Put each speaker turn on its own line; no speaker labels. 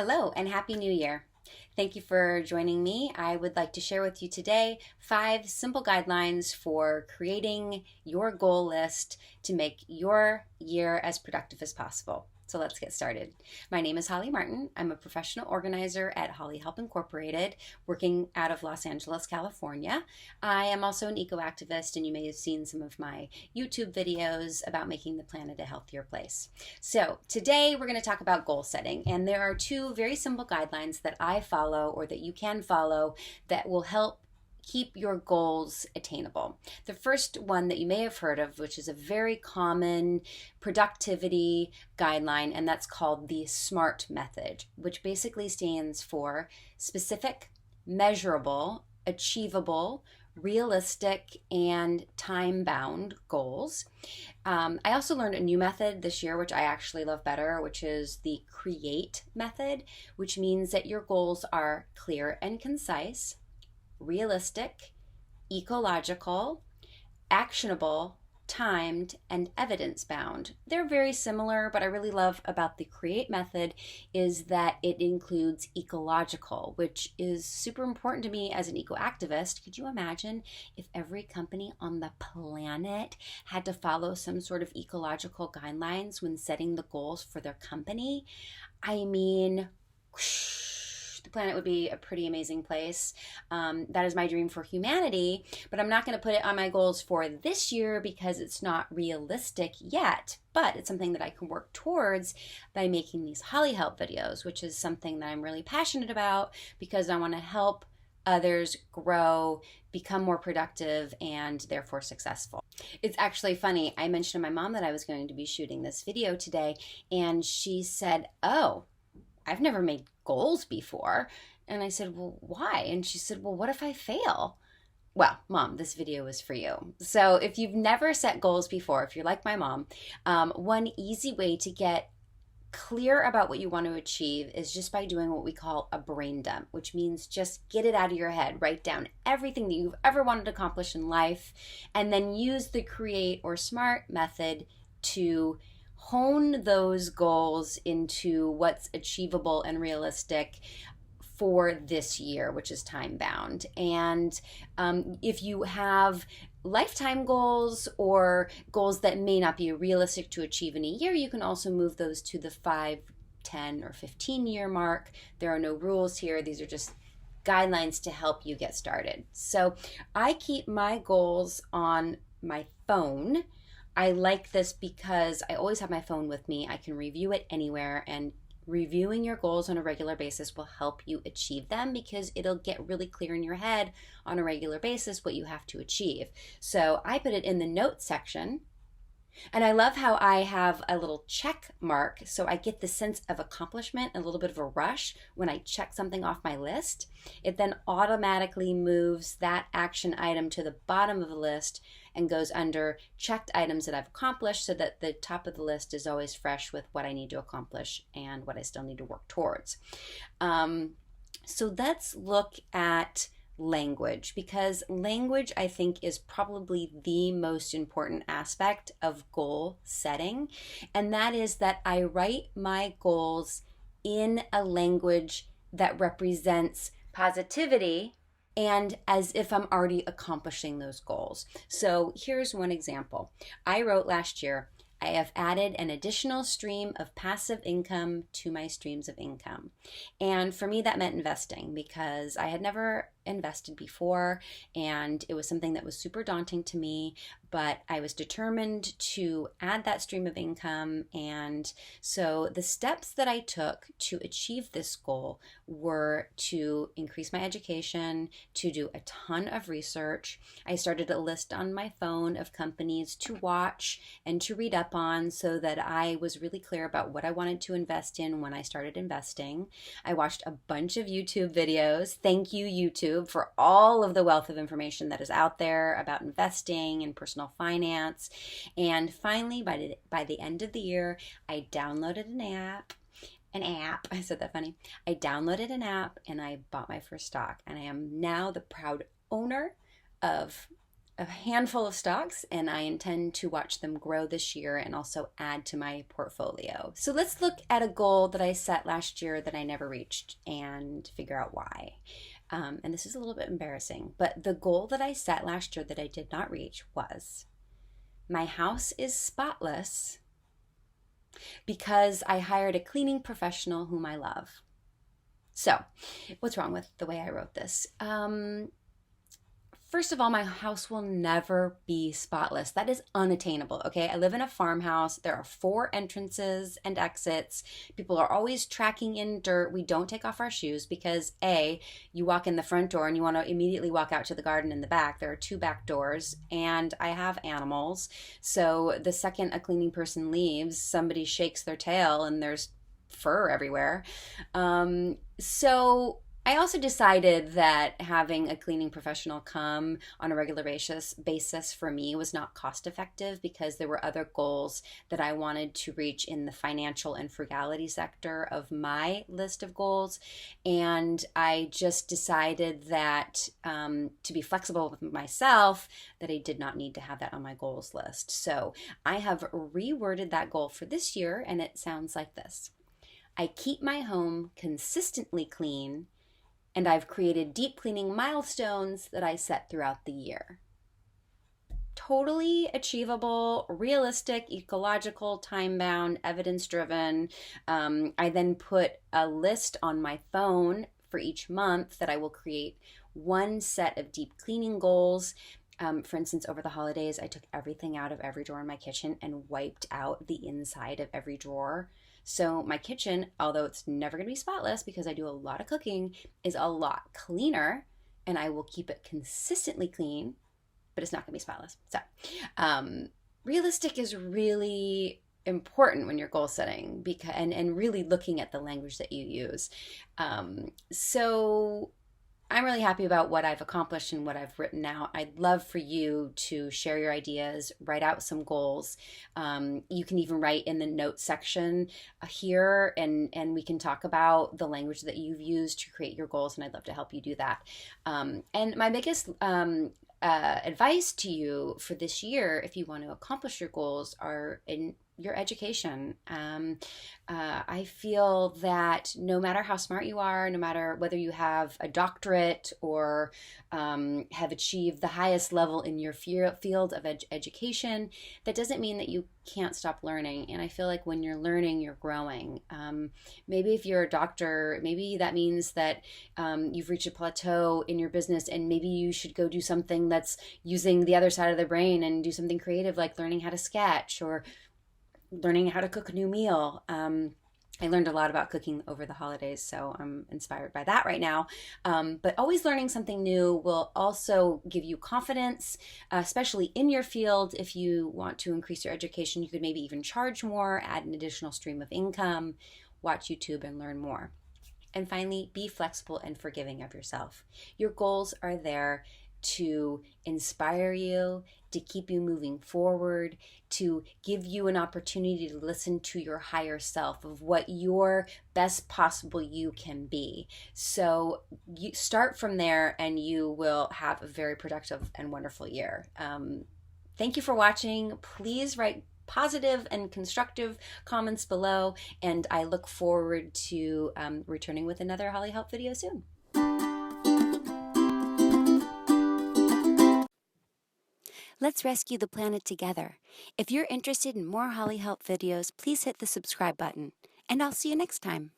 Hello and Happy New Year. Thank you for joining me. I would like to share with you today 5 simple guidelines for creating your goal list to make your year as productive as possible. So let's get started. My name is Holly Martin. I'm a professional organizer at Holly Help Incorporated, working out of Los Angeles, California. I am also an eco-activist, and you may have seen some of my YouTube videos about making the planet a healthier place. So today we're going to talk about goal setting, and there are 2 very simple guidelines that I follow or that you can follow that will help keep your goals attainable. The first one that you may have heard of, which is a very common productivity guideline, and that's called the SMART method, which basically stands for specific, measurable, achievable, realistic, and time-bound goals. I also learned a new method this year, which I actually love better, which is the CREATE method, which means that your goals are clear and concise, realistic, ecological, actionable, timed, and evidence-bound. They're very similar, but I really love about the CREATE method is that it includes ecological, which is super important to me as an eco-activist. Could you imagine if every company on the planet had to follow some sort of ecological guidelines when setting the goals for their company? I mean, the planet would be a pretty amazing place. That is my dream for humanity, but I'm not going to put it on my goals for this year because it's not realistic yet, but it's something that I can work towards by making these Holly Help videos, which is something that I'm really passionate about because I want to help others grow, become more productive, and therefore successful. It's actually funny. I mentioned to my mom that I was going to be shooting this video today, and she said, "Oh, I've never made goals before." And I said, "Well, why?" And she said, "Well, what if I fail?" Well, Mom, this video is for you. So if you've never set goals before, if you're like my mom, one easy way to get clear about what you want to achieve is just by doing what we call a brain dump, which means just get it out of your head. Write down everything that you've ever wanted to accomplish in life, and then use the CREATE or SMART method to hone those goals into what's achievable and realistic for this year, which is time bound. And if you have lifetime goals or goals that may not be realistic to achieve in a year, you can also move those to the 5, 10, or 15-year mark. There are no rules here. These are just guidelines to help you get started. So I keep my goals on my phone. I like this because I always have my phone with me. I can review it anywhere, and reviewing your goals on a regular basis will help you achieve them because it'll get really clear in your head on a regular basis what you have to achieve. So I put it in the notes section. And I love how I have a little check mark, so I get the sense of accomplishment, a little bit of a rush when I check something off my list. It then automatically moves that action item to the bottom of the list and goes under checked items that I've accomplished, so that the top of the list is always fresh with what I need to accomplish and what I still need to work towards. So let's look at language, because language, I think, is probably the most important aspect of goal setting, and that is that I write my goals in a language that represents positivity and as if I'm already accomplishing those goals. So here's one example. I wrote last year, I have added an additional stream of passive income to my streams of income. And for me, that meant investing, because I had never invested before, and it was something that was super daunting to me, but I was determined to add that stream of income. And so the steps that I took to achieve this goal were to increase my education, to do a ton of research. I started a list on my phone of companies to watch and to read up on, so that I was really clear about what I wanted to invest in when I started investing. I watched a bunch of YouTube videos. Thank you, YouTube, for all of the wealth of information that is out there about investing and personal finance. And finally, by the end of the year, I downloaded I said that funny. I downloaded an app and I bought my first stock, and I am now the proud owner of a handful of stocks, and I intend to watch them grow this year and also add to my portfolio. So let's look at a goal that I set last year that I never reached and figure out why. And this is a little bit embarrassing, but the goal that I set last year that I did not reach was my house is spotless because I hired a cleaning professional whom I love. So, what's wrong with the way I wrote this? First of all, my house will never be spotless. That is unattainable, okay? I live in a farmhouse. There are 4 entrances and exits. People are always tracking in dirt. We don't take off our shoes because A, you walk in the front door and you want to immediately walk out to the garden in the back. There are 2 back doors, and I have animals. So the second a cleaning person leaves, somebody shakes their tail and there's fur everywhere. So I also decided that having a cleaning professional come on a regular basis for me was not cost effective because there were other goals that I wanted to reach in the financial and frugality sector of my list of goals. And I just decided that to be flexible with myself, that I did not need to have that on my goals list. So I have reworded that goal for this year, and it sounds like this. I keep my home consistently clean, and I've created deep cleaning milestones that I set throughout the year. Totally achievable, realistic, ecological, time-bound, evidence-driven. I then put a list on my phone for each month that I will create one set of deep cleaning goals. For instance, over the holidays, I took everything out of every drawer in my kitchen and wiped out the inside of every drawer. So my kitchen, although it's never going to be spotless because I do a lot of cooking, is a lot cleaner, and I will keep it consistently clean, but it's not going to be spotless. So realistic is really important when you're goal setting because and really looking at the language that you use. So I'm really happy about what I've accomplished and what I've written out. I'd love for you to share your ideas, write out some goals. You can even write in the notes section here, and we can talk about the language that you've used to create your goals, and I'd love to help you do that. And my biggest advice to you for this year, if you want to accomplish your goals, are in your education. I feel that no matter how smart you are, no matter whether you have a doctorate or have achieved the highest level in your field of education, that doesn't mean that you can't stop learning. And I feel like when you're learning, you're growing. Maybe if you're a doctor, maybe that means that you've reached a plateau in your business, and maybe you should go do something that's using the other side of the brain and do something creative like learning how to sketch or learning how to cook a new meal. I learned a lot about cooking over the holidays, so I'm inspired by that right now. But always learning something new will also give you confidence, especially in your field. If you want to increase your education, you could maybe even charge more, add an additional stream of income, watch YouTube and learn more. And finally, be flexible and forgiving of yourself. Your goals are there to inspire you, to keep you moving forward, to give you an opportunity to listen to your higher self of what your best possible you can be. So you start from there and you will have a very productive and wonderful year. Thank you for watching. Please write positive and constructive comments below, and I look forward to returning with another Holly Help video soon. Let's rescue the planet together. If you're interested in more Holly Help videos, please hit the subscribe button, and I'll see you next time.